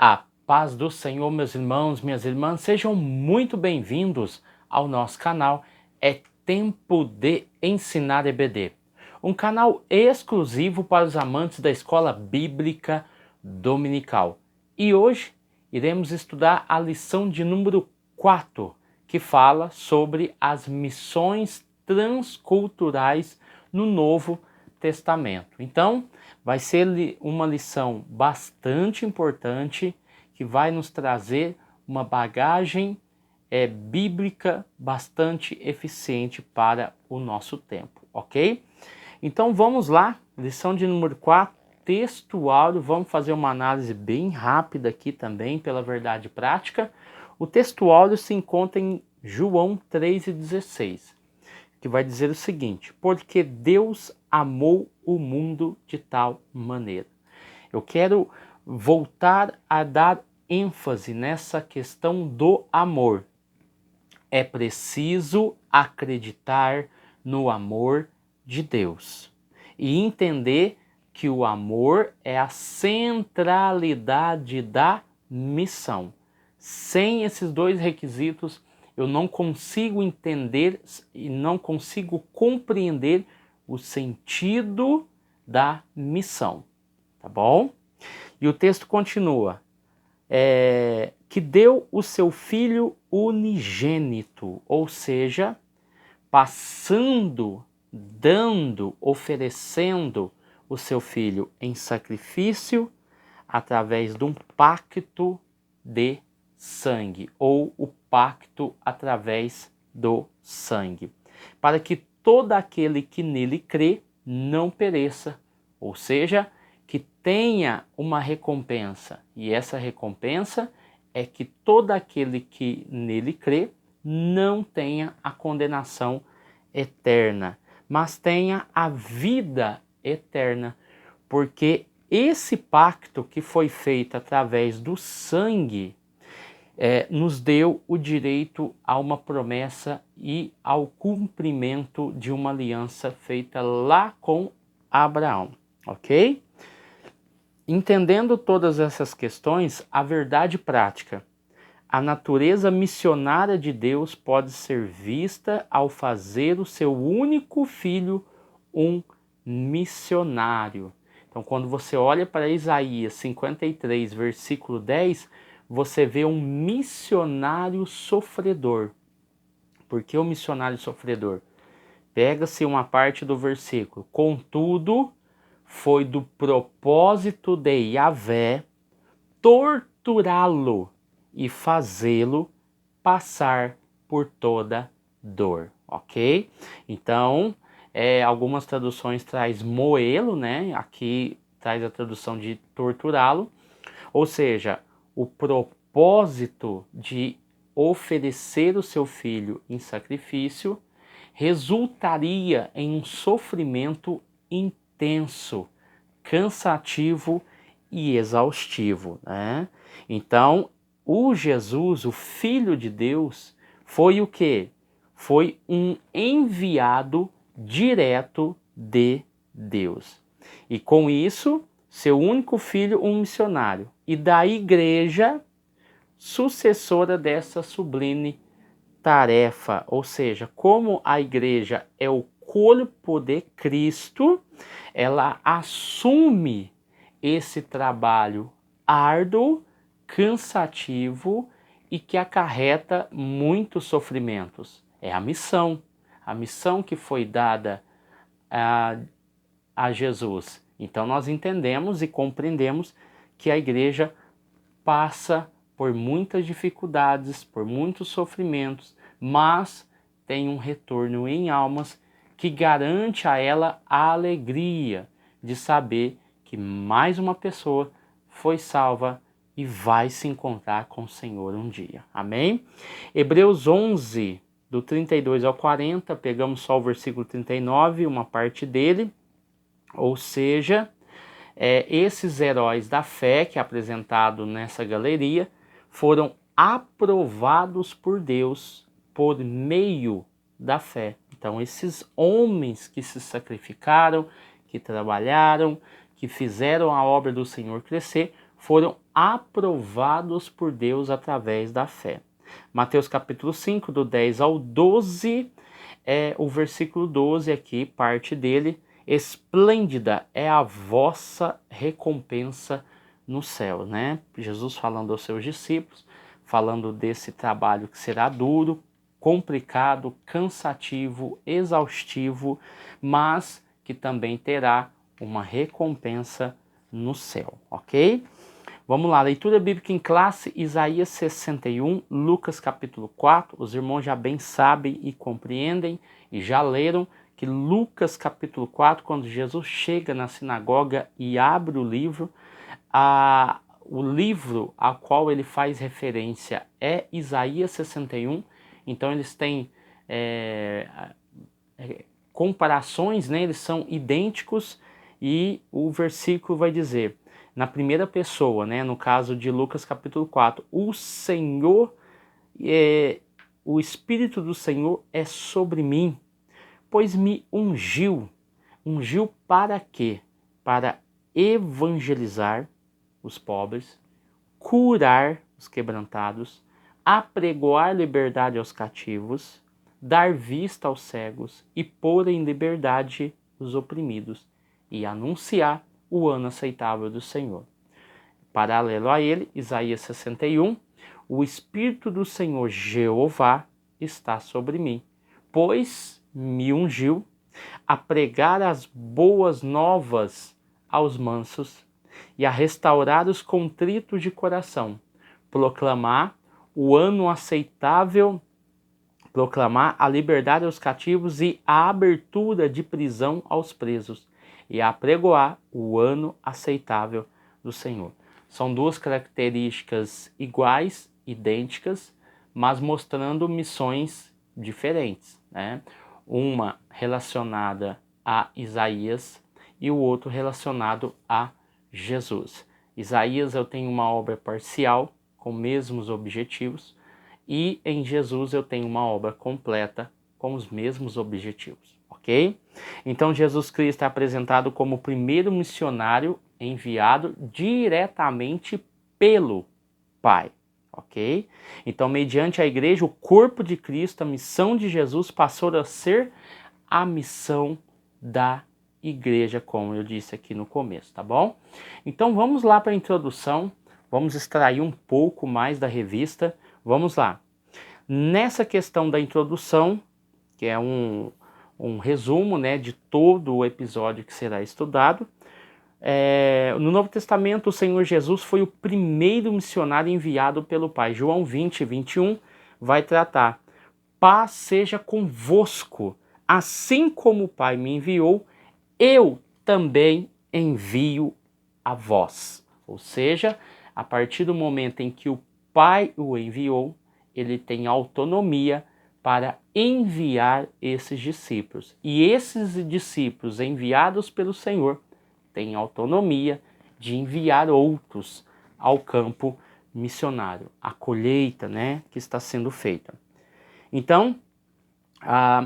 A paz do Senhor, meus irmãos, minhas irmãs, sejam muito bem-vindos ao nosso canal. É Tempo de Ensinar EBD, um canal exclusivo para os amantes da escola bíblica dominical. E hoje iremos estudar a lição de número 4, que fala sobre as missões transculturais no Novo Testamento. Então, vai ser uma lição bastante importante que vai nos trazer uma bagagem bíblica bastante eficiente para o nosso tempo, ok? Então vamos lá, lição de número 4, textual, vamos fazer uma análise bem rápida aqui também pela verdade prática. O textual se encontra em João 3,16, que vai dizer o seguinte: porque Deus amou o mundo de tal maneira. Eu quero voltar a dar ênfase nessa questão do amor. É preciso acreditar no amor de Deus e entender que o amor é a centralidade da missão. Sem esses dois requisitos, eu não consigo entender e não consigo compreender o sentido da missão, tá bom? E o texto continua, que deu o seu filho unigênito, ou seja, passando, dando, oferecendo o seu filho em sacrifício através de um pacto de sangue, ou o pacto através do sangue, para que todo aquele que nele crê não pereça, ou seja, que tenha uma recompensa, e essa recompensa é que todo aquele que nele crê não tenha a condenação eterna, mas tenha a vida eterna, porque esse pacto que foi feito através do sangue nos deu o direito a uma promessa e ao cumprimento de uma aliança feita lá com Abraão, ok? Entendendo todas essas questões, a verdade prática, a natureza missionária de Deus pode ser vista ao fazer o seu único filho um missionário. Então, quando você olha para Isaías 53, versículo 10, você vê um missionário sofredor. Por que o missionário sofredor? Pega-se uma parte do versículo. Contudo, foi do propósito de Yahvé torturá-lo e fazê-lo passar por toda dor, ok? Então, algumas traduções traz moê-lo, né? Aqui traz a tradução de torturá-lo, ou seja, o propósito de oferecer o seu filho em sacrifício resultaria em um sofrimento intenso, cansativo e exaustivo, né? Então, o Jesus, o Filho de Deus, foi o quê? Foi um enviado direto de Deus. E com isso, seu único filho, um missionário. E da igreja, sucessora dessa sublime tarefa. Ou seja, como a igreja é o corpo de Cristo, ela assume esse trabalho árduo, cansativo e que acarreta muitos sofrimentos. É a missão que foi dada a Jesus. Então nós entendemos e compreendemos que a igreja passa por muitas dificuldades, por muitos sofrimentos, mas tem um retorno em almas que garante a ela a alegria de saber que mais uma pessoa foi salva e vai se encontrar com o Senhor um dia. Amém? Hebreus 11, do 32 ao 40, pegamos só o versículo 39, uma parte dele, ou seja, esses heróis da fé que é apresentado nessa galeria foram aprovados por Deus por meio da fé. Então esses homens que se sacrificaram, que trabalharam, que fizeram a obra do Senhor crescer, foram aprovados por Deus através da fé. Mateus capítulo 5, do 10 ao 12, o versículo 12 aqui, parte dele: esplêndida é a vossa recompensa no céu, né? Jesus falando aos seus discípulos, falando desse trabalho que será duro, complicado, cansativo, exaustivo, mas que também terá uma recompensa no céu, ok? Vamos lá, leitura bíblica em classe, Isaías 61, Lucas capítulo 4. Os irmãos já bem sabem e compreendem e já leram que Lucas capítulo 4, quando Jesus chega na sinagoga e abre o livro a qual ele faz referência é Isaías 61, então eles têm comparações, né? Eles são idênticos, e o versículo vai dizer, na primeira pessoa, né? No caso de Lucas capítulo 4, o Senhor, o Espírito do Senhor é sobre mim, pois me ungiu. Ungiu para quê? Para evangelizar os pobres, curar os quebrantados, apregoar liberdade aos cativos, dar vista aos cegos e pôr em liberdade os oprimidos, e anunciar o ano aceitável do Senhor. Paralelo a ele, Isaías 61, o Espírito do Senhor Jeová está sobre mim, pois me ungiu a pregar as boas novas aos mansos e a restaurar os contritos de coração, proclamar o ano aceitável, proclamar a liberdade aos cativos e a abertura de prisão aos presos, e a apregoar o ano aceitável do Senhor. São duas características iguais, idênticas, mas mostrando missões diferentes, né? Uma relacionada a Isaías e o outro relacionado a Jesus. Isaías eu tenho uma obra parcial com mesmos objetivos, e em Jesus eu tenho uma obra completa com os mesmos objetivos, ok? Então Jesus Cristo é apresentado como o primeiro missionário enviado diretamente pelo Pai, ok? Então, mediante a igreja, o corpo de Cristo, a missão de Jesus passou a ser a missão da igreja, como eu disse aqui no começo, tá bom? Então vamos lá para a introdução, vamos extrair um pouco mais da revista, vamos lá. Nessa questão da introdução, que é um resumo, né, de todo o episódio que será estudado, no Novo Testamento o Senhor Jesus foi o primeiro missionário enviado pelo Pai. João 20, 21 vai tratar: paz seja convosco, assim como o Pai me enviou, eu também envio a vós. Ou seja, a partir do momento em que o Pai o enviou, ele tem autonomia para enviar esses discípulos. E esses discípulos enviados pelo Senhor têm autonomia de enviar outros ao campo missionário, a colheita, né, que está sendo feita. Então,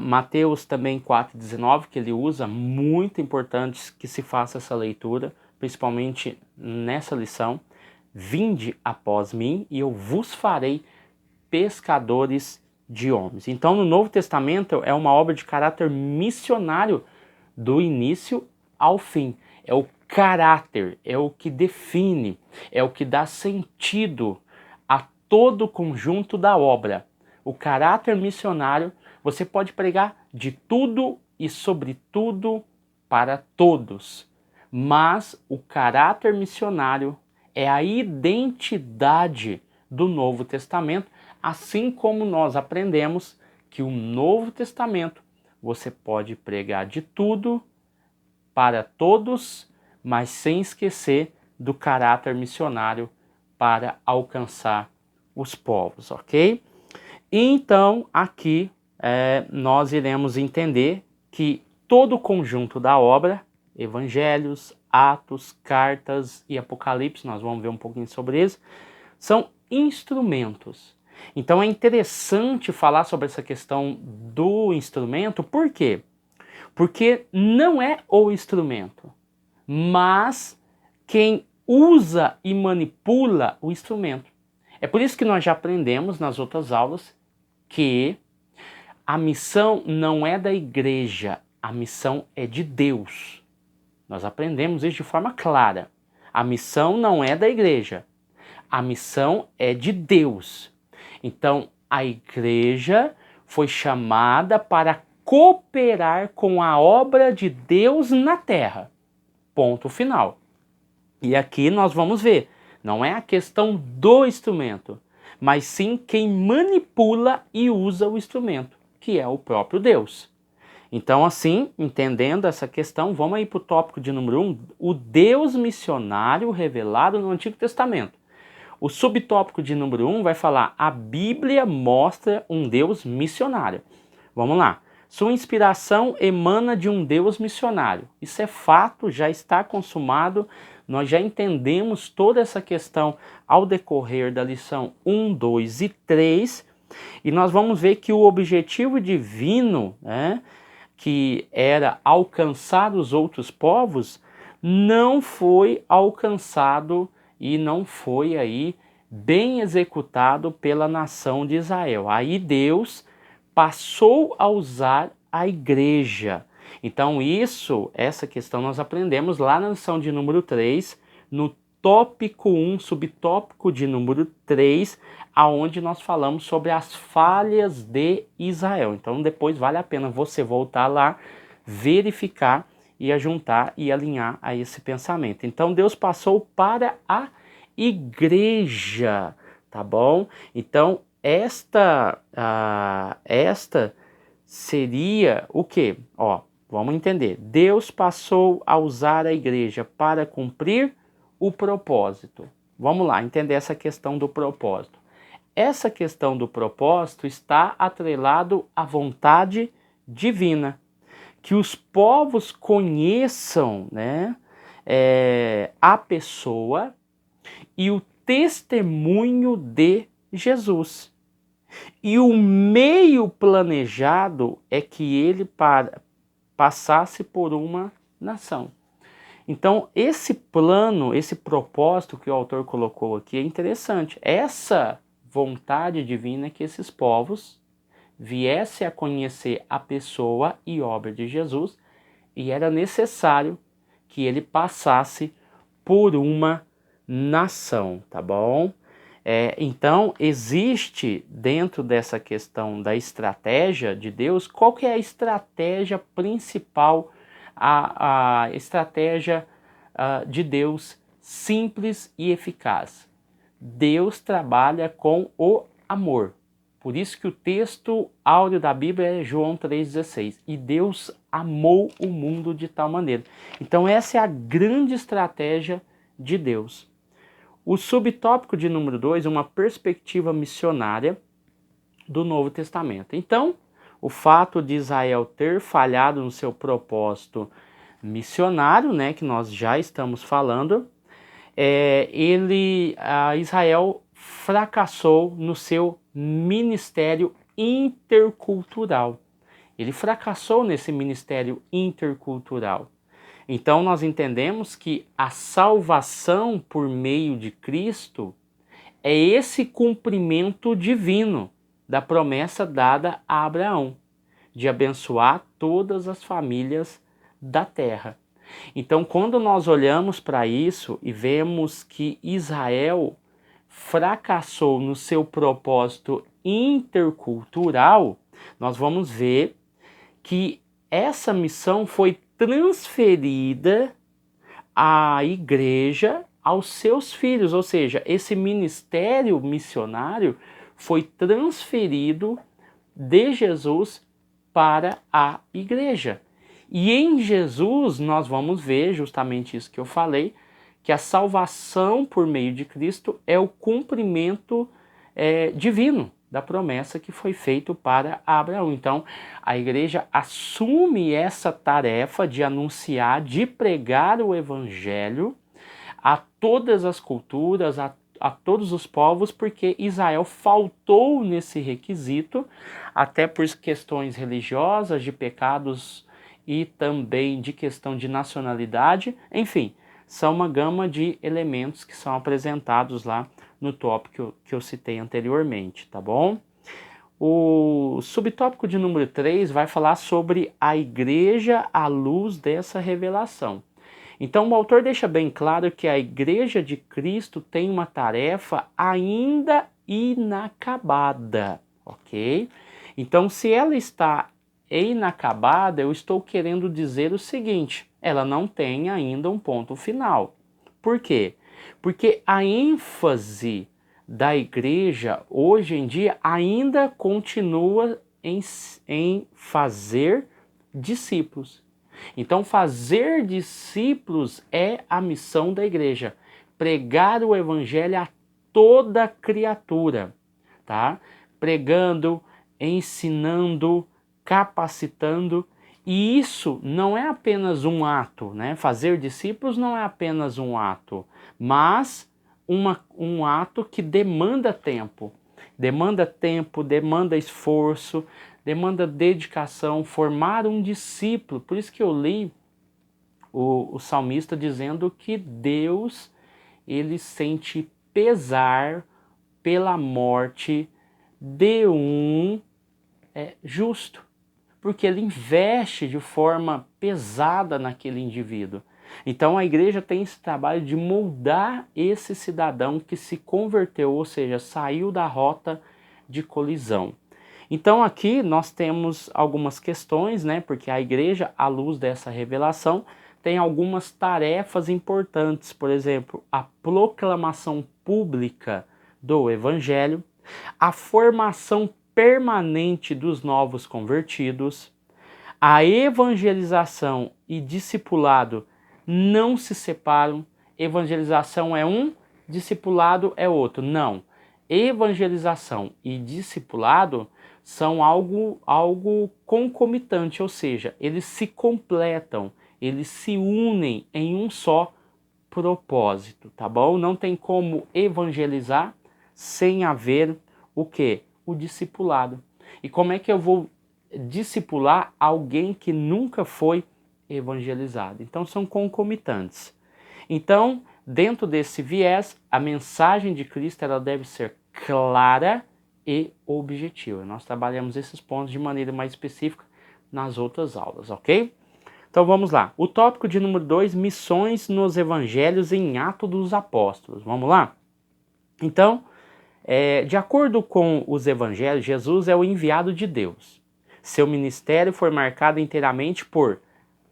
Mateus também 4,19, que ele usa, muito importante que se faça essa leitura, principalmente nessa lição: vinde após mim e eu vos farei pescadores de homens. Então, no Novo Testamento é uma obra de caráter missionário do início ao fim. É o caráter, é o que define, é o que dá sentido a todo o conjunto da obra. O caráter missionário, você pode pregar de tudo e sobre tudo para todos, mas o caráter missionário é a identidade do Novo Testamento, assim como nós aprendemos que o Novo Testamento você pode pregar de tudo para todos, mas sem esquecer do caráter missionário para alcançar os povos, ok? Então, aqui nós iremos entender que todo o conjunto da obra, Evangelhos, Atos, Cartas e Apocalipse, nós vamos ver um pouquinho sobre isso, são instrumentos. Então é interessante falar sobre essa questão do instrumento, por quê? Porque não é o instrumento, mas quem usa e manipula o instrumento. É por isso que nós já aprendemos nas outras aulas que a missão não é da igreja, a missão é de Deus. Nós aprendemos isso de forma clara. A missão não é da igreja, a missão é de Deus. Então, a igreja foi chamada para cooperar com a obra de Deus na terra. Ponto final. E aqui nós vamos ver, não é a questão do instrumento, mas sim quem manipula e usa o instrumento, que é o próprio Deus. Então, assim, entendendo essa questão, vamos aí para o tópico de número 1, o Deus missionário revelado no Antigo Testamento. O subtópico de número 1 vai falar, a Bíblia mostra um Deus missionário. Vamos lá. Sua inspiração emana de um Deus missionário. Isso é fato, já está consumado. Nós já entendemos toda essa questão ao decorrer da lição 1, 2 e 3. E nós vamos ver que o objetivo divino, né, que era alcançar os outros povos, não foi alcançado e não foi aí bem executado pela nação de Israel. Aí Deus passou a usar a igreja. Então essa questão nós aprendemos lá na lição de número 3, no tópico 1, subtópico de número 3, aonde nós falamos sobre as falhas de Israel. Então depois vale a pena você voltar lá, verificar e ajuntar e alinhar a esse pensamento. Então Deus passou para a igreja, tá bom? Então esta seria o quê? Ó, vamos entender. Deus passou a usar a igreja para cumprir o propósito. Vamos lá, entender essa questão do propósito. Essa questão do propósito está atrelado à vontade divina. Que os povos conheçam, né, a pessoa e o testemunho de Jesus. E o meio planejado é que ele passasse por uma nação. Então, esse plano, esse propósito que o autor colocou aqui é interessante. Essa vontade divina é que esses povos viessem a conhecer a pessoa e obra de Jesus, e era necessário que ele passasse por uma nação, tá bom? Então, existe dentro dessa questão da estratégia de Deus, qual que é a estratégia principal, a estratégia de Deus simples e eficaz? Deus trabalha com o amor. Por isso que o texto áureo da Bíblia é João 3,16. E Deus amou o mundo de tal maneira. Então essa é a grande estratégia de Deus. O subtópico de número 2, uma perspectiva missionária do Novo Testamento. Então, o fato de Israel ter falhado no seu propósito missionário, né, que nós já estamos falando, Israel fracassou no seu ministério intercultural. Ele fracassou nesse ministério intercultural. Então nós entendemos que a salvação por meio de Cristo é esse cumprimento divino da promessa dada a Abraão, de abençoar todas as famílias da terra. Então, quando nós olhamos para isso e vemos que Israel fracassou no seu propósito intercultural, nós vamos ver que essa missão foi transferida à igreja, aos seus filhos, ou seja, esse ministério missionário foi transferido de Jesus para a igreja. E em Jesus nós vamos ver justamente isso que eu falei, que a salvação por meio de Cristo é o cumprimento divino da promessa que foi feito para Abraão. Então, a igreja assume essa tarefa de anunciar, de pregar o evangelho a todas as culturas, a todos os povos, porque Israel faltou nesse requisito, até por questões religiosas, de pecados e também de questão de nacionalidade, enfim, são uma gama de elementos que são apresentados lá no tópico que eu citei anteriormente, tá bom? O subtópico de número 3 vai falar sobre a igreja à luz dessa revelação. Então o autor deixa bem claro que a igreja de Cristo tem uma tarefa ainda inacabada, ok? Então se ela está inacabada, eu estou querendo dizer o seguinte: ela não tem ainda um ponto final. Por quê? Porque a ênfase da igreja hoje em dia ainda continua em fazer discípulos. Então, fazer discípulos é a missão da igreja. Pregar o evangelho a toda criatura, tá? Pregando, ensinando, capacitando. E isso não é apenas um ato, né? Fazer discípulos não é apenas um ato, mas um ato que demanda tempo. Demanda tempo, demanda esforço, demanda dedicação, formar um discípulo. Por isso que eu li o salmista dizendo que Deus, ele sente pesar pela morte de um justo, porque ele investe de forma pesada naquele indivíduo. Então a igreja tem esse trabalho de moldar esse cidadão que se converteu, ou seja, saiu da rota de colisão. Então aqui nós temos algumas questões, né? Porque a igreja, à luz dessa revelação, tem algumas tarefas importantes. Por exemplo, a proclamação pública do evangelho, a formação permanente dos novos convertidos, a evangelização e discipulado não se separam. Evangelização é um, discipulado é outro. Não. Evangelização e discipulado são algo concomitante, ou seja, eles se completam, eles se unem em um só propósito, tá bom? Não tem como evangelizar sem haver o quê? O discipulado. E como é que eu vou discipular alguém que nunca foi evangelizado? Então são concomitantes. Então, dentro desse viés, a mensagem de Cristo ela deve ser clara e objetiva. Nós trabalhamos esses pontos de maneira mais específica nas outras aulas, ok? Então vamos lá. O tópico de número 2, missões nos evangelhos em Atos dos Apóstolos. Vamos lá? Então, de acordo com os evangelhos, Jesus é o enviado de Deus. Seu ministério foi marcado inteiramente por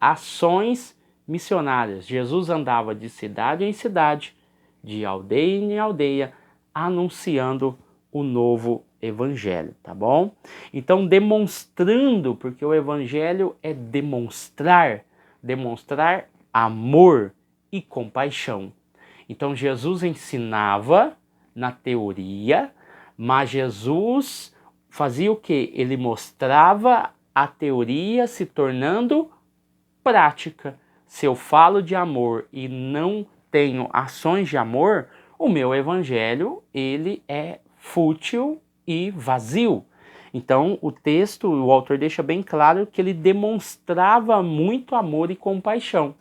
ações missionárias. Jesus andava de cidade em cidade, de aldeia em aldeia, anunciando o novo evangelho, tá bom? Então, demonstrando, porque o evangelho é demonstrar amor e compaixão. Então, Jesus ensinava na teoria, mas Jesus fazia o quê? Ele mostrava a teoria se tornando prática. Se eu falo de amor e não tenho ações de amor, o meu evangelho ele é fútil e vazio. Então o texto, o autor deixa bem claro que ele demonstrava muito amor e compaixão.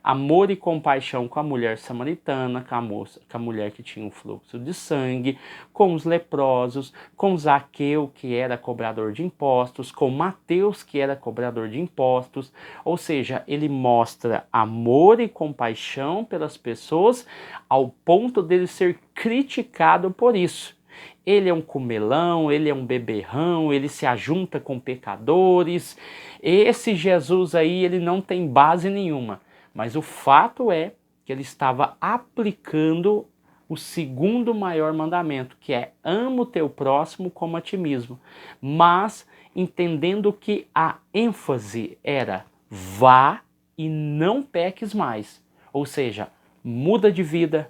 Amor e compaixão com a mulher samaritana, com a mulher que tinha um fluxo de sangue, com os leprosos, com Zaqueu, que era cobrador de impostos, com Mateus, que era cobrador de impostos. Ou seja, ele mostra amor e compaixão pelas pessoas ao ponto dele ser criticado por isso. Ele é um comelão, ele é um beberrão, ele se ajunta com pecadores. Esse Jesus aí, ele não tem base nenhuma. Mas o fato é que ele estava aplicando o segundo maior mandamento, que é ama o teu próximo como a ti mesmo. Mas entendendo que a ênfase era vá e não peques mais. Ou seja, muda de vida,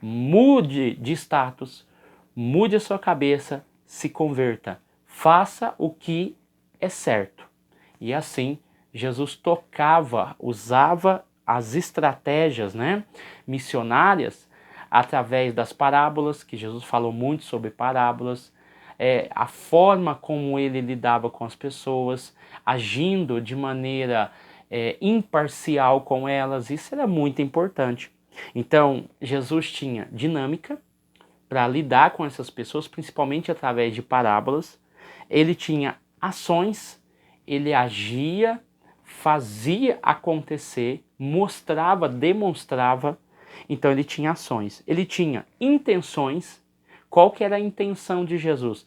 mude de status, mude a sua cabeça, se converta. Faça o que é certo. E assim, Jesus tocava, usava as estratégias, né, missionárias através das parábolas, que Jesus falou muito sobre parábolas, a forma como ele lidava com as pessoas, agindo de maneira imparcial com elas. Isso era muito importante. Então, Jesus tinha dinâmica para lidar com essas pessoas, principalmente através de parábolas. Ele tinha ações, ele agia, fazia acontecer, mostrava, demonstrava. Então ele tinha ações. Ele tinha intenções. Qual que era a intenção de Jesus?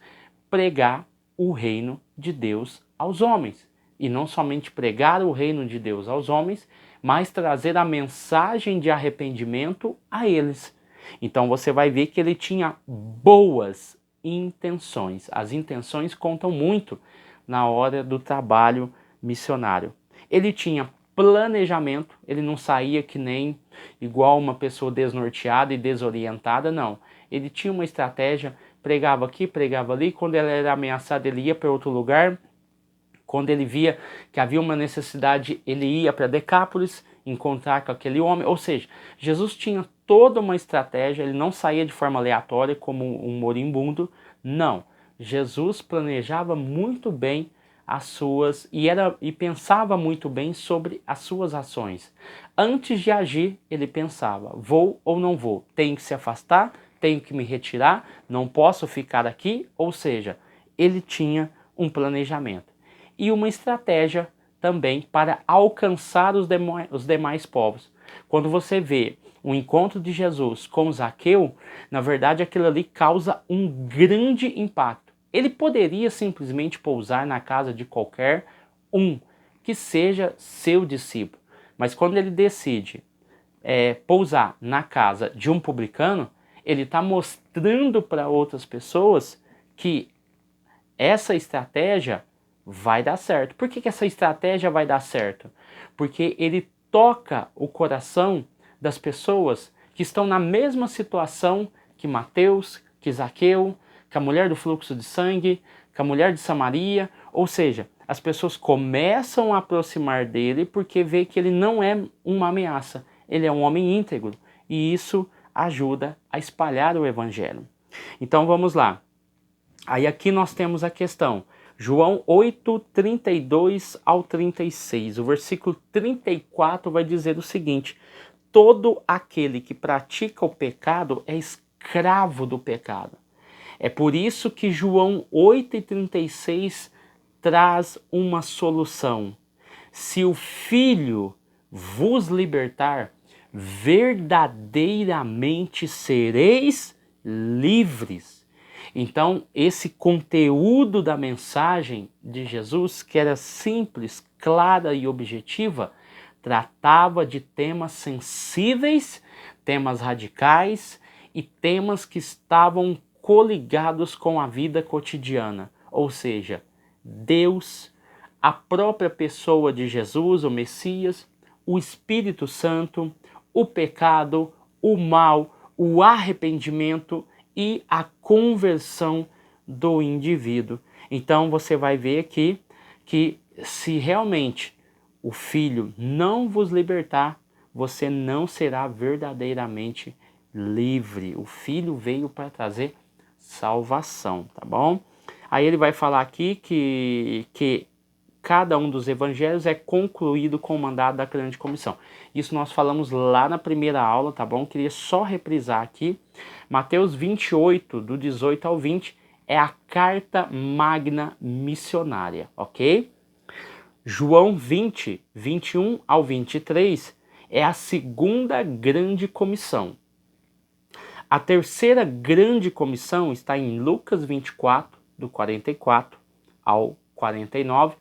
Pregar o reino de Deus aos homens. E não somente pregar o reino de Deus aos homens, mas trazer a mensagem de arrependimento a eles. Então você vai ver que ele tinha boas intenções. As intenções contam muito na hora do trabalho missionário. Ele tinha planejamento, ele não saía que nem igual uma pessoa desnorteada e desorientada, não. Ele tinha uma estratégia, pregava aqui, pregava ali, quando ele era ameaçado ele ia para outro lugar, quando ele via que havia uma necessidade ele ia para Decápolis encontrar com aquele homem, ou seja, Jesus tinha toda uma estratégia, ele não saía de forma aleatória como um moribundo, não. Jesus planejava muito bem as suas e pensava muito bem sobre as suas ações. Antes de agir, ele pensava: vou ou não vou? Tenho que se afastar? Tenho que me retirar? Não posso ficar aqui? Ou seja, ele tinha um planejamento e uma estratégia também para alcançar os demais povos. Quando você vê o encontro de Jesus com Zaqueu, na verdade aquilo ali causa um grande impacto. Ele poderia simplesmente pousar na casa de qualquer um que seja seu discípulo, mas quando ele decide pousar na casa de um publicano, ele está mostrando para outras pessoas que essa estratégia vai dar certo. Por que essa estratégia vai dar certo? Porque ele toca o coração das pessoas que estão na mesma situação que Mateus, que Zaqueu, que a mulher do fluxo de sangue, que a mulher de Samaria. Ou seja, as pessoas começam a aproximar dele porque vê que ele não é uma ameaça. Ele é um homem íntegro. E isso ajuda a espalhar o evangelho. Então vamos lá. Aí aqui nós temos a questão. João 8, 32 ao 36. O versículo 34 vai dizer o seguinte: todo aquele que pratica o pecado é escravo do pecado. É por isso que João 8 e 36 traz uma solução. Se o Filho vos libertar, verdadeiramente sereis livres. Então, esse conteúdo da mensagem de Jesus, que era simples, clara e objetiva, tratava de temas sensíveis, temas radicais e temas que estavam coligados com a vida cotidiana, ou seja, Deus, a própria pessoa de Jesus, o Messias, o Espírito Santo, o pecado, o mal, o arrependimento e a conversão do indivíduo. Então você vai ver aqui que se realmente o Filho não vos libertar, você não será verdadeiramente livre. O Filho veio para trazer salvação, tá bom? Aí ele vai falar aqui que cada um dos evangelhos é concluído com o mandado da grande comissão. Isso nós falamos lá na primeira aula, tá bom? Queria só reprisar aqui. Mateus 28, do 18 ao 20, é a carta magna missionária, ok? João 20, 21 ao 23, é a segunda grande comissão. A terceira grande comissão está em Lucas 24, do 44 ao 49,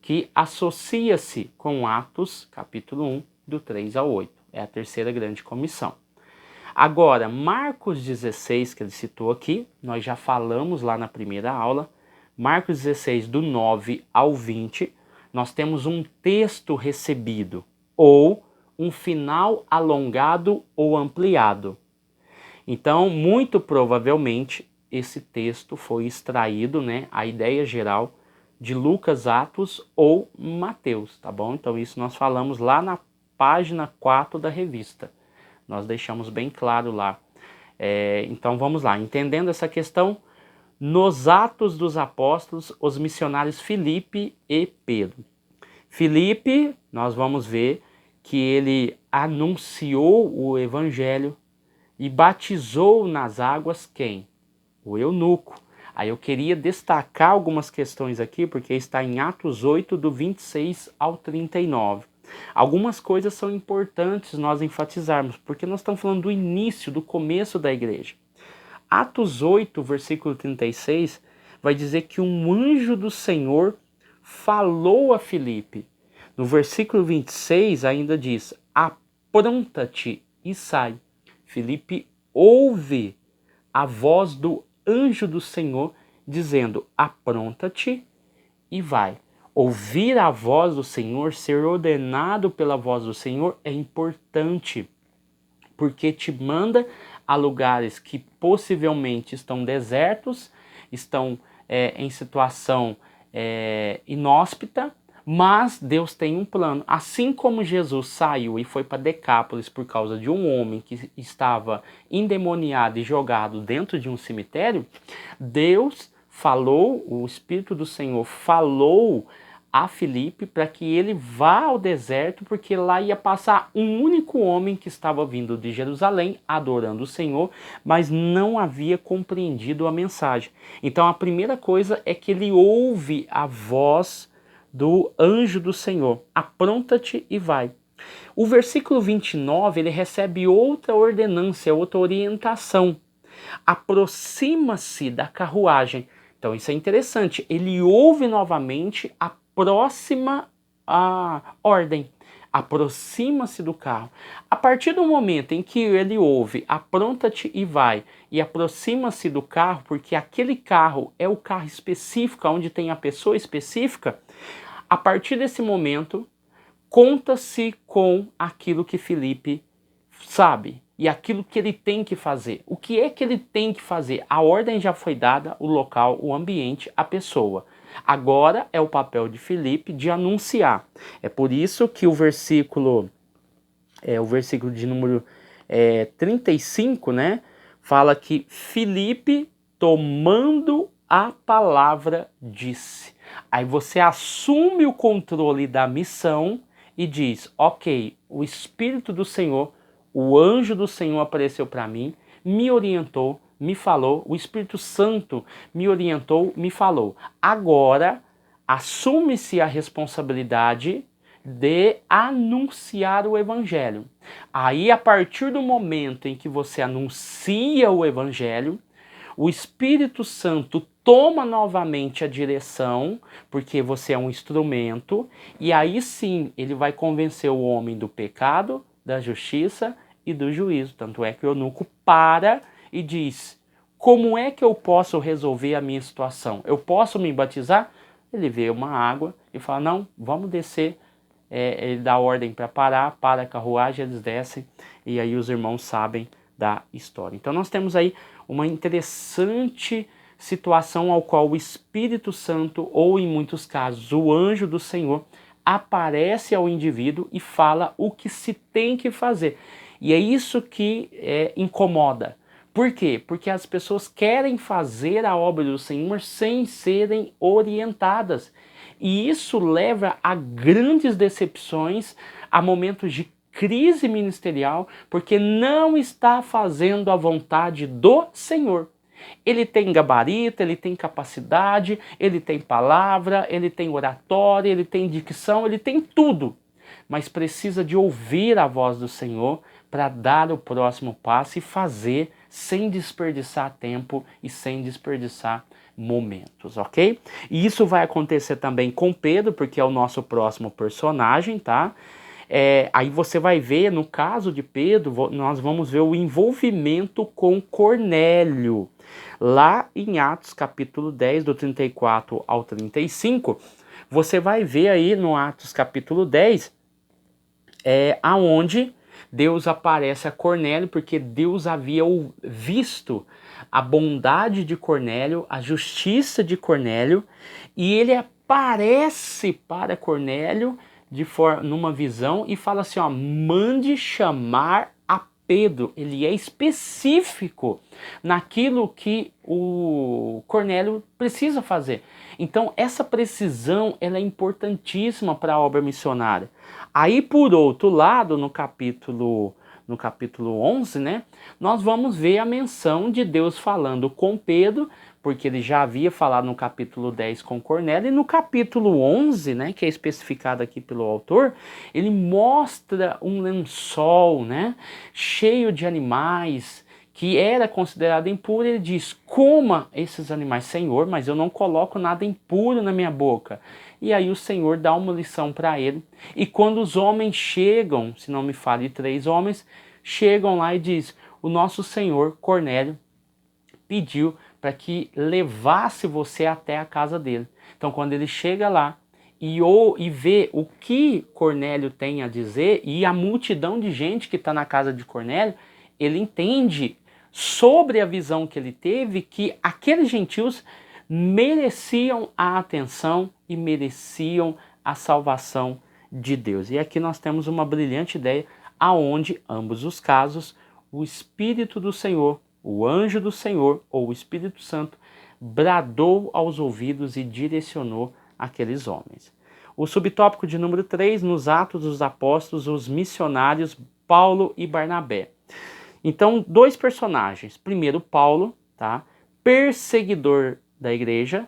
que associa-se com Atos, capítulo 1, do 3 ao 8. É a terceira grande comissão. Agora, Marcos 16, que ele citou aqui, nós já falamos lá na primeira aula. Marcos 16, do 9 ao 20, nós temos um texto recebido, ou um final alongado ou ampliado. Então, muito provavelmente, esse texto foi extraído, a ideia geral, de Lucas, Atos ou Mateus, tá bom? Então isso nós falamos lá na página 4 da revista. Nós deixamos bem claro lá. Então vamos lá, entendendo essa questão, nos Atos dos Apóstolos, os missionários Filipe e Pedro. Filipe, nós vamos ver que ele anunciou o evangelho e batizou nas águas quem? O eunuco. Aí eu queria destacar algumas questões aqui, porque está em Atos 8, do 26 ao 39. Algumas coisas são importantes nós enfatizarmos, porque nós estamos falando do início, do começo da igreja. Atos 8, versículo 36, vai dizer que um anjo do Senhor falou a Filipe. No versículo 26 ainda diz, apronta-te e sai. Filipe ouve a voz do anjo do Senhor dizendo, apronta-te e vai. Ouvir a voz do Senhor, ser ordenado pela voz do Senhor é importante, porque te manda a lugares que possivelmente estão desertos, estão em situação inóspita, mas Deus tem um plano. Assim como Jesus saiu e foi para Decápolis por causa de um homem que estava endemoniado e jogado dentro de um cemitério, Deus falou, o Espírito do Senhor falou a Filipe para que ele vá ao deserto, porque lá ia passar um único homem que estava vindo de Jerusalém, adorando o Senhor, mas não havia compreendido a mensagem. Então a primeira coisa é que ele ouve a voz do anjo do Senhor, apronta-te e vai. O versículo 29, ele recebe outra ordenância, outra orientação. Aproxima-se da carruagem. Então isso é interessante, ele ouve novamente a próxima ordem. Aproxima-se do carro. A partir do momento em que ele ouve, apronta-te e vai, e aproxima-se do carro, porque aquele carro é o carro específico, onde tem a pessoa específica, a partir desse momento, conta-se com aquilo que Filipe sabe e aquilo que ele tem que fazer. O que é que ele tem que fazer? A ordem já foi dada, o local, o ambiente, a pessoa. Agora é o papel de Filipe de anunciar. É por isso que o versículo de número 35, né, fala que Filipe, tomando a palavra, disse. Aí você assume o controle da missão e diz, ok, o Espírito do Senhor, o anjo do Senhor apareceu para mim, me orientou, me falou, o Espírito Santo me orientou, me falou. Agora, assume-se a responsabilidade de anunciar o Evangelho. Aí, a partir do momento em que você anuncia o Evangelho, o Espírito Santo toma novamente a direção, porque você é um instrumento, e aí sim ele vai convencer o homem do pecado, da justiça e do juízo. Tanto é que o eunuco para e diz, como é que eu posso resolver a minha situação? Eu posso me batizar? Ele vê uma água e fala, não, vamos descer. Ele dá ordem para parar, para a carruagem, eles descem, e aí os irmãos sabem da história. Então nós temos aí uma interessante situação ao qual o Espírito Santo, ou em muitos casos o anjo do Senhor, aparece ao indivíduo e fala o que se tem que fazer. E é isso que incomoda. Por quê? Porque as pessoas querem fazer a obra do Senhor sem serem orientadas. E isso leva a grandes decepções, a momentos de crise ministerial, porque não está fazendo a vontade do Senhor. Ele tem gabarito, ele tem capacidade, ele tem palavra, ele tem oratória, ele tem dicção, ele tem tudo. Mas precisa de ouvir a voz do Senhor para dar o próximo passo e fazer sem desperdiçar tempo e sem desperdiçar momentos, ok? E isso vai acontecer também com Pedro, porque é o nosso próximo personagem, tá? Aí você vai ver, no caso de Pedro, nós vamos ver o envolvimento com Cornélio. Lá em Atos capítulo 10, do 34 ao 35, você vai ver aí no Atos capítulo 10, aonde Deus aparece a Cornélio, porque Deus havia visto a bondade de Cornélio, a justiça de Cornélio, e ele aparece para Cornélio numa visão e fala assim, ó, mande chamar a Pedro, ele é específico naquilo que o Cornélio precisa fazer. Então, essa precisão ela é importantíssima para a obra missionária. Aí, por outro lado, no capítulo 11, né, nós vamos ver a menção de Deus falando com Pedro, porque ele já havia falado no capítulo 10 com Cornélio, e no capítulo 11, né, que é especificado aqui pelo autor, ele mostra um lençol, né, cheio de animais, que era considerado impuro. Ele diz: coma esses animais, Senhor, mas eu não coloco nada impuro na minha boca. E aí o Senhor dá uma lição para ele. E quando os homens chegam, se não me fale, 3 homens, chegam lá e diz: o nosso Senhor Cornélio pediu para que levasse você até a casa dele. Então, quando ele chega lá e vê o que Cornélio tem a dizer e a multidão de gente que está na casa de Cornélio, ele entende sobre a visão que ele teve que aqueles gentios mereciam a atenção e mereciam a salvação de Deus. E aqui nós temos uma brilhante ideia aonde, ambos os casos, o Espírito do Senhor, o anjo do Senhor ou o Espírito Santo bradou aos ouvidos e direcionou aqueles homens. O subtópico de número 3, nos Atos dos Apóstolos, os missionários Paulo e Barnabé. Então, 2 personagens. Primeiro, Paulo, tá? Perseguidor da igreja,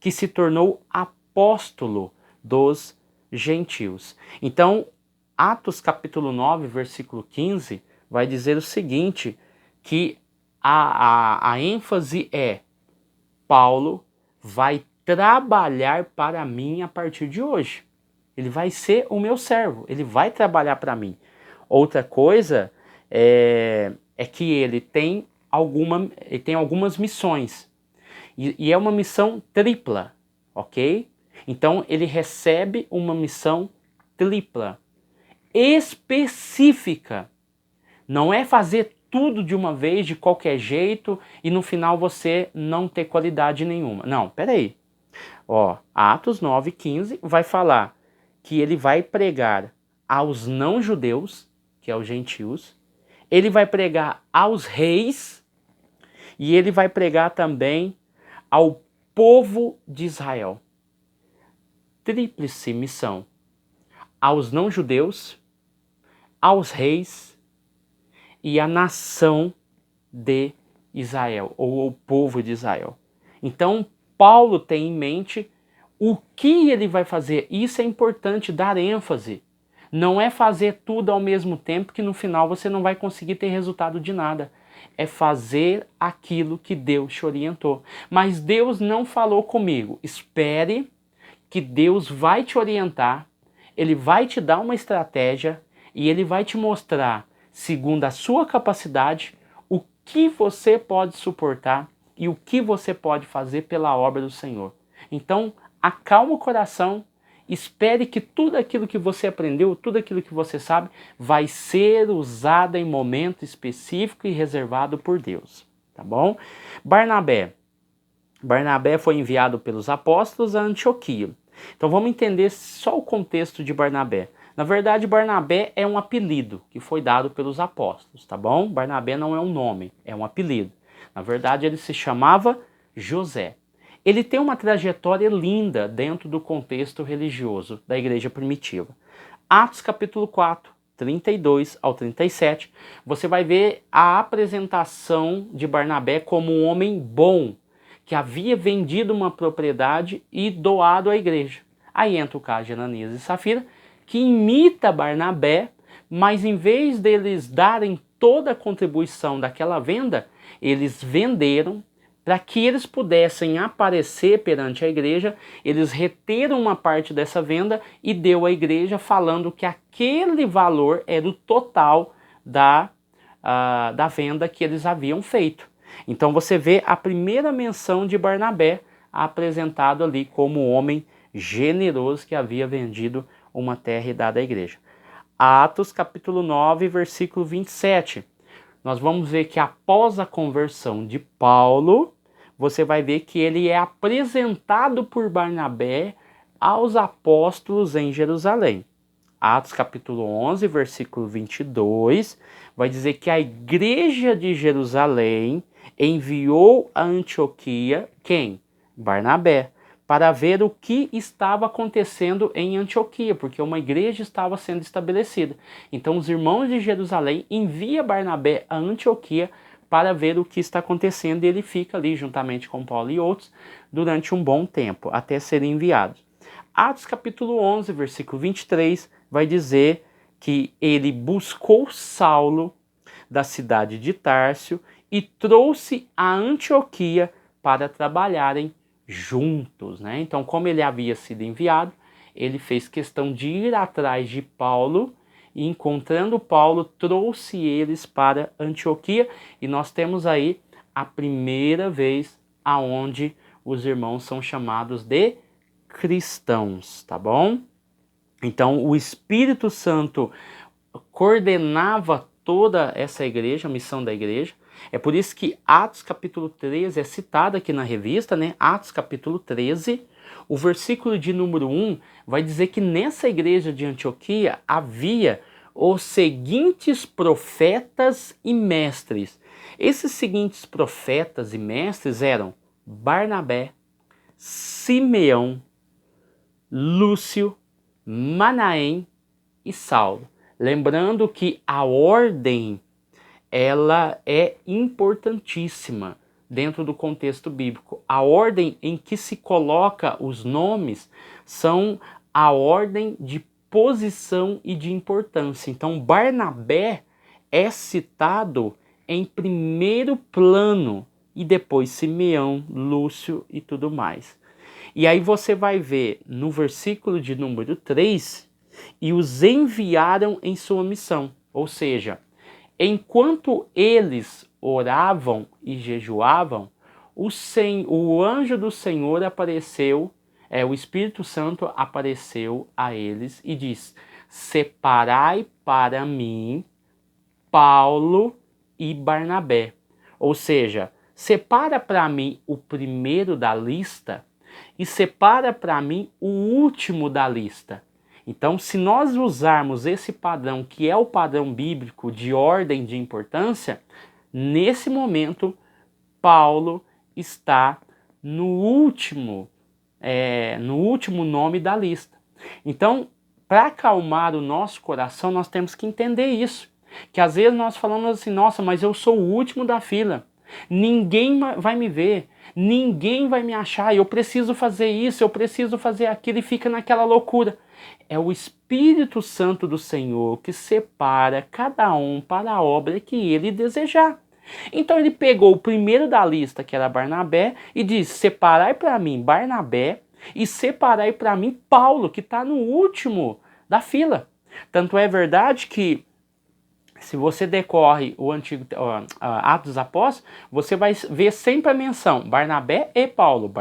que se tornou apóstolo dos gentios. Então, Atos capítulo 9, versículo 15, vai dizer o seguinte, que a ênfase é: Paulo vai trabalhar para mim a partir de hoje. Ele vai ser o meu servo, ele vai trabalhar para mim. Outra coisa é que ele tem algumas missões. E é uma missão tripla, ok? Então ele recebe uma missão tripla, específica. Não é fazer tudo de uma vez, de qualquer jeito, e no final você não ter qualidade nenhuma. Não, peraí. Ó, Atos 9:15 vai falar que ele vai pregar aos não-judeus, que é os gentios, ele vai pregar aos reis, e ele vai pregar também ao povo de Israel. Tríplice missão: aos não-judeus, aos reis e à nação de Israel, ou o povo de Israel. Então, Paulo tem em mente o que ele vai fazer. Isso é importante dar ênfase. Não é fazer tudo ao mesmo tempo, que no final você não vai conseguir ter resultado de nada. É fazer aquilo que Deus te orientou. Mas Deus não falou comigo. Espere que Deus vai te orientar, Ele vai te dar uma estratégia e Ele vai te mostrar, segundo a sua capacidade, o que você pode suportar e o que você pode fazer pela obra do Senhor. Então, acalma o coração, espere que tudo aquilo que você aprendeu, tudo aquilo que você sabe, vai ser usado em momento específico e reservado por Deus, tá bom? Barnabé foi enviado pelos apóstolos a Antioquia. Então vamos entender só o contexto de Barnabé. Na verdade, Barnabé é um apelido que foi dado pelos apóstolos, tá bom? Barnabé não é um nome, é um apelido. Na verdade, ele se chamava José. Ele tem uma trajetória linda dentro do contexto religioso da igreja primitiva. Atos capítulo 4, 32 ao 37, você vai ver a apresentação de Barnabé como um homem bom, que havia vendido uma propriedade e doado à igreja. Aí entra o caso de Ananias e Safira, que imita Barnabé, mas em vez deles darem toda a contribuição daquela venda, eles venderam para que eles pudessem aparecer perante a igreja. Eles reteram uma parte dessa venda e deu à igreja, falando que aquele valor era o total da venda que eles haviam feito. Então você vê a primeira menção de Barnabé apresentado ali como um homem generoso que havia vendido uma terra e dado à igreja. Atos capítulo 9, versículo 27. Nós vamos ver que após a conversão de Paulo, você vai ver que ele é apresentado por Barnabé aos apóstolos em Jerusalém. Atos capítulo 11, versículo 22, vai dizer que a igreja de Jerusalém enviou a Antioquia, quem? Barnabé, para ver o que estava acontecendo em Antioquia, porque uma igreja estava sendo estabelecida. Então os irmãos de Jerusalém enviam Barnabé a Antioquia para ver o que está acontecendo, e ele fica ali juntamente com Paulo e outros durante um bom tempo, até serem enviados. Atos capítulo 11, versículo 23, vai dizer que ele buscou Saulo da cidade de Tárcio e trouxe a Antioquia para trabalharem juntos, né? Então, como ele havia sido enviado, ele fez questão de ir atrás de Paulo e, encontrando Paulo, trouxe eles para Antioquia, e nós temos aí a primeira vez aonde os irmãos são chamados de cristãos, tá bom? Então, o Espírito Santo coordenava toda essa igreja, a missão da igreja. É por isso que Atos capítulo 13 é citado aqui na revista, né? Atos capítulo 13, o versículo de número 1 vai dizer que nessa igreja de Antioquia havia os seguintes profetas e mestres. Esses seguintes profetas e mestres eram Barnabé, Simeão, Lúcio, Manaém e Saulo. Lembrando que a ordem, ela é importantíssima dentro do contexto bíblico. A ordem em que se coloca os nomes são a ordem de posição e de importância. Então, Barnabé é citado em primeiro plano e depois Simeão, Lúcio e tudo mais. E aí você vai ver no versículo de número 3, e os enviaram em sua missão. Ou seja, enquanto eles oravam e jejuavam, o anjo do Senhor apareceu, o Espírito Santo apareceu a eles e diz: separai para mim Paulo e Barnabé. Ou seja, separa para mim o primeiro da lista e separa para mim o último da lista. Então, se nós usarmos esse padrão, que é o padrão bíblico de ordem de importância, nesse momento, Paulo está no último nome da lista. Então, para acalmar o nosso coração, nós temos que entender isso. Que às vezes nós falamos assim: nossa, mas eu sou o último da fila. Ninguém vai me ver, ninguém vai me achar, eu preciso fazer isso, eu preciso fazer aquilo, e fica naquela loucura. É o Espírito Santo do Senhor que separa cada um para a obra que ele desejar. Então ele pegou o primeiro da lista, que era Barnabé, e disse: separai para mim Barnabé e separai para mim Paulo, que está no último da fila. Tanto é verdade que, se você decorre o antigo Atos dos Apóstolos, você vai ver sempre a menção Barnabé e Paulo,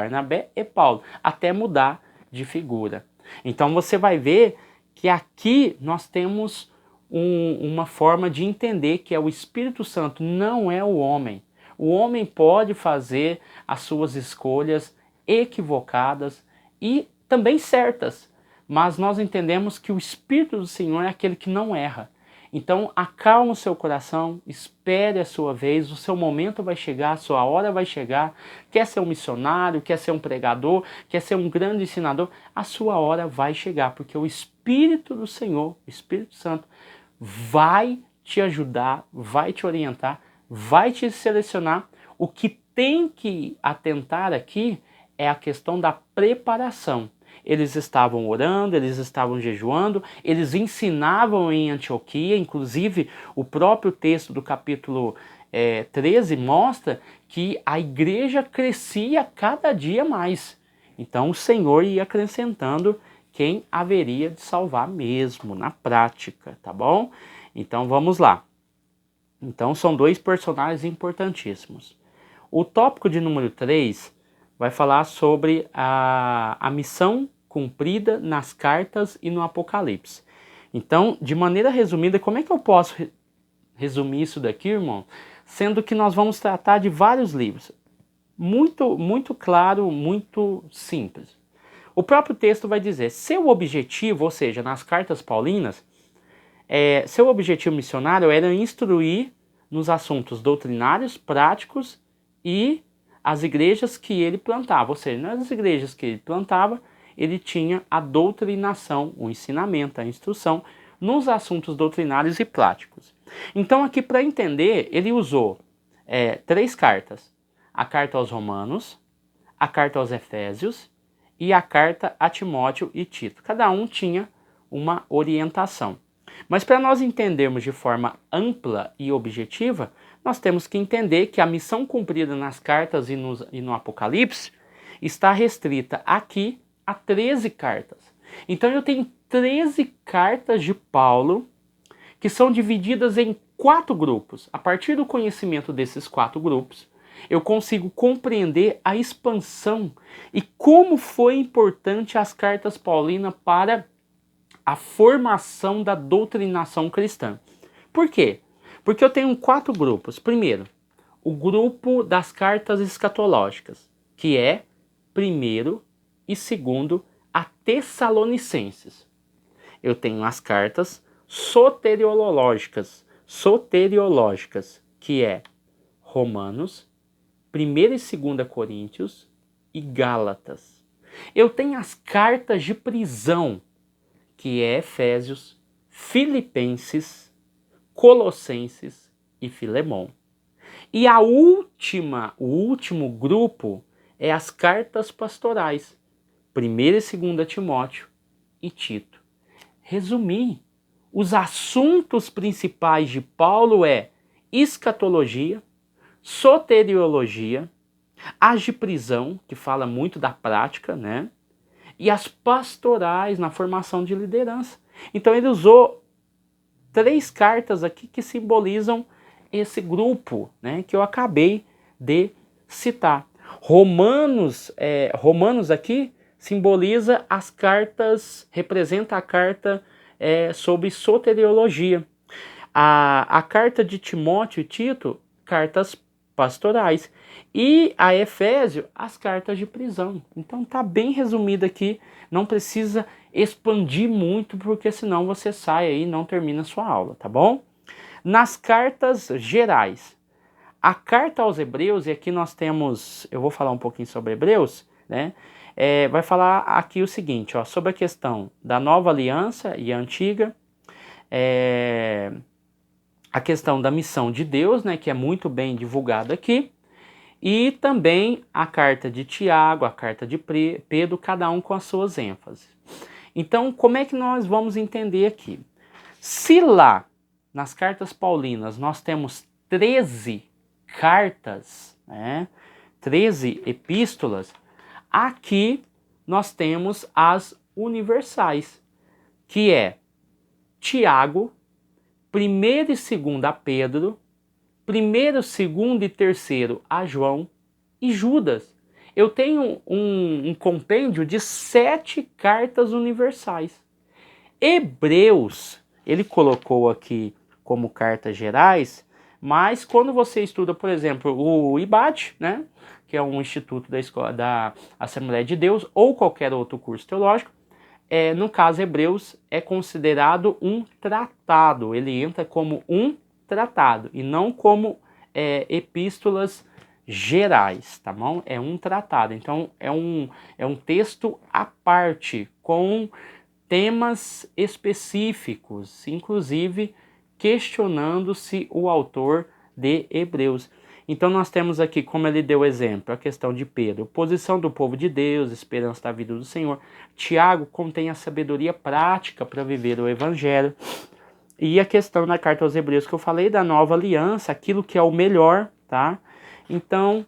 até mudar de figura. Então você vai ver que aqui nós temos uma forma de entender que é o Espírito Santo, não é o homem. O homem pode fazer as suas escolhas equivocadas e também certas, mas nós entendemos que o Espírito do Senhor é aquele que não erra. Então acalma o seu coração, espere a sua vez, o seu momento vai chegar, a sua hora vai chegar. Quer ser um missionário, quer ser um pregador, quer ser um grande ensinador, a sua hora vai chegar, porque o Espírito do Senhor, o Espírito Santo, vai te ajudar, vai te orientar, vai te selecionar. O que tem que atentar aqui é a questão da preparação. Eles estavam orando, eles estavam jejuando, eles ensinavam em Antioquia, inclusive o próprio texto do capítulo 13 mostra que a igreja crescia cada dia mais. Então o Senhor ia acrescentando quem haveria de salvar mesmo, na prática, tá bom? Então vamos lá. Então são dois personagens importantíssimos. O tópico de número 3 vai falar sobre a missão cumprida nas cartas e no Apocalipse. Então, de maneira resumida, como é que eu posso resumir isso daqui, irmão? Sendo que nós vamos tratar de vários livros. Muito claro, muito simples. O próprio texto vai dizer, seu objetivo, ou seja, nas cartas paulinas, seu objetivo missionário era instruir nos assuntos doutrinários, práticos e as igrejas que ele plantava. Ou seja, nas igrejas que ele plantava, ele tinha a doutrinação, o ensinamento, a instrução nos assuntos doutrinários e práticos. Então aqui, para entender, ele usou 3 cartas. A carta aos Romanos, a carta aos Efésios e a carta a Timóteo e Tito. Cada um tinha uma orientação. Mas para nós entendermos de forma ampla e objetiva, nós temos que entender que a missão cumprida nas cartas e no Apocalipse está restrita aqui a 13 cartas. Então eu tenho 13 cartas de Paulo que são divididas em 4 grupos. A partir do conhecimento desses 4 grupos, eu consigo compreender a expansão e como foi importante as cartas paulinas para a formação da doutrinação cristã. Por quê? Porque eu tenho 4 grupos. Primeiro, o grupo das cartas escatológicas, que é primeiro e segundo a Tessalonicenses. Eu tenho as cartas soteriológicas, que é Romanos, 1ª e 2ª Coríntios e Gálatas. Eu tenho as cartas de prisão, que é Efésios, Filipenses, Colossenses e Filemão. E o último grupo é as cartas pastorais, 1ª e 2ª Timóteo e Tito. Resumir, os assuntos principais de Paulo é escatologia, soteriologia, as de prisão, que fala muito da prática, né? E as pastorais na formação de liderança. Então ele usou 3 cartas aqui que simbolizam esse grupo, né, que eu acabei de citar. Romanos aqui simboliza as cartas, representa a carta sobre soteriologia. A carta de Timóteo e Tito, cartas pastorais. E a Efésio, as cartas de prisão. Então tá bem resumido aqui, não precisa expandir muito, porque senão você sai aí e não termina a sua aula, tá bom? Nas cartas gerais, a carta aos Hebreus, e aqui nós temos, eu vou falar um pouquinho sobre Hebreus, né? Vai falar aqui o seguinte, ó, sobre a questão da nova aliança e a antiga, a questão da missão de Deus, né, que é muito bem divulgada aqui, e também a carta de Tiago, a carta de Pedro, cada um com as suas ênfases. Então, como é que nós vamos entender aqui? Se lá, nas cartas paulinas, nós temos 13 cartas, né, 13 epístolas, aqui nós temos as universais, que é Tiago, 1ª e 2ª a Pedro, 1º, 2º e 3º a João e Judas. Eu tenho um compêndio de 7 cartas universais. Hebreus, ele colocou aqui como cartas gerais, mas quando você estuda, por exemplo, o IBAT, né, que é um instituto da escola da Assembleia de Deus, ou qualquer outro curso teológico, no caso Hebreus é considerado um tratado, ele entra como um tratado e não como epístolas gerais, tá bom? É um tratado, então é um texto à parte, com temas específicos, inclusive questionando-se o autor de Hebreus. Então nós temos aqui, como ele deu exemplo, a questão de Pedro, posição do povo de Deus, esperança da vida do Senhor. Tiago contém a sabedoria prática para viver o evangelho. E a questão na carta aos Hebreus que eu falei da nova aliança, aquilo que é o melhor, tá? Então,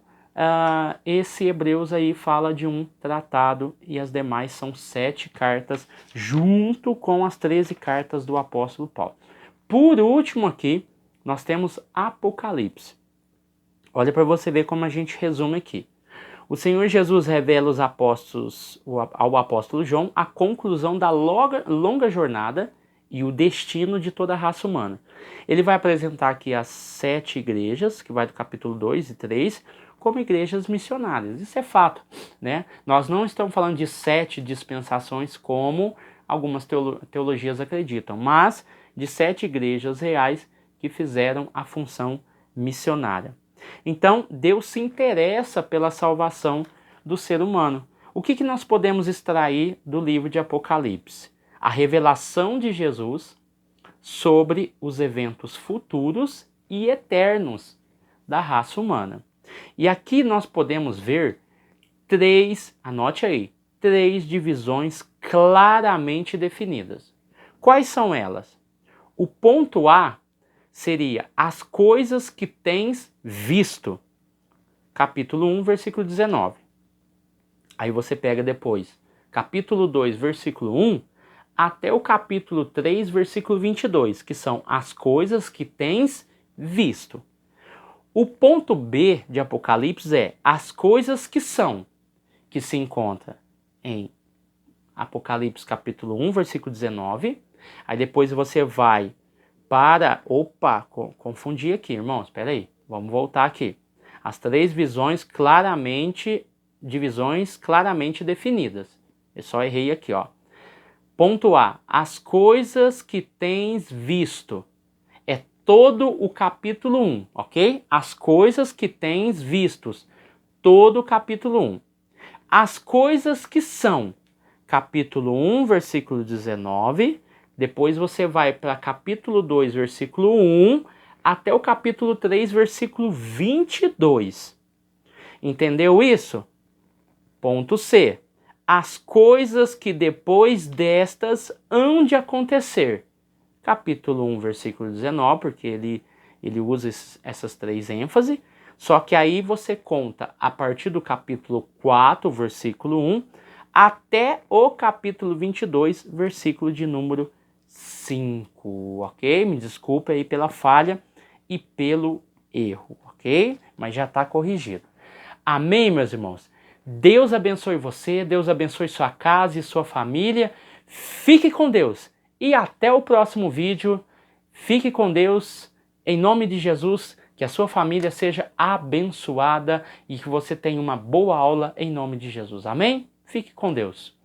esse Hebreus aí fala de um tratado e as demais são 7 cartas, junto com as 13 cartas do apóstolo Paulo. Por último aqui, nós temos Apocalipse. Olha para você ver como a gente resume aqui. O Senhor Jesus revela ao apóstolo João a conclusão da longa jornada e o destino de toda a raça humana. Ele vai apresentar aqui as 7 igrejas, que vai do capítulo 2 e 3, como igrejas missionárias. Isso é fato, né? Nós não estamos falando de 7 dispensações como algumas teologias acreditam, mas de 7 igrejas reais que fizeram a função missionária. Então, Deus se interessa pela salvação do ser humano. O que nós podemos extrair do livro de Apocalipse? A revelação de Jesus sobre os eventos futuros e eternos da raça humana. E aqui nós podemos ver anote aí, 3 divisões claramente definidas. Quais são elas? O ponto A seria as coisas que tens visto. Capítulo 1, versículo 19. Aí você pega depois, capítulo 2, versículo 1, até o capítulo 3, versículo 22, que são as coisas que tens visto. O ponto B de Apocalipse é as coisas que são, que se encontra em Apocalipse capítulo 1, versículo 19. Aí depois você vai para... Opa, confundi aqui, irmãos, espera aí. Vamos voltar aqui. As 3 divisões claramente definidas. Eu só errei aqui, ó. Ponto A, as coisas que tens visto. É todo o capítulo 1, ok? As coisas que tens vistos. Todo o capítulo 1. As coisas que são. Capítulo 1, versículo 19. Depois você vai para capítulo 2, versículo 1, até o capítulo 3, versículo 22. Entendeu isso? Ponto C. As coisas que depois destas hão de acontecer. Capítulo 1, versículo 19, porque ele usa essas 3 ênfases. Só que aí você conta a partir do capítulo 4, versículo 1, até o capítulo 22, versículo de número 5, ok? Me desculpe aí pela falha e pelo erro, ok? Mas já está corrigido. Amém, meus irmãos? Deus abençoe você, Deus abençoe sua casa e sua família. Fique com Deus e até o próximo vídeo. Fique com Deus, em nome de Jesus, que a sua família seja abençoada e que você tenha uma boa aula em nome de Jesus. Amém? Fique com Deus.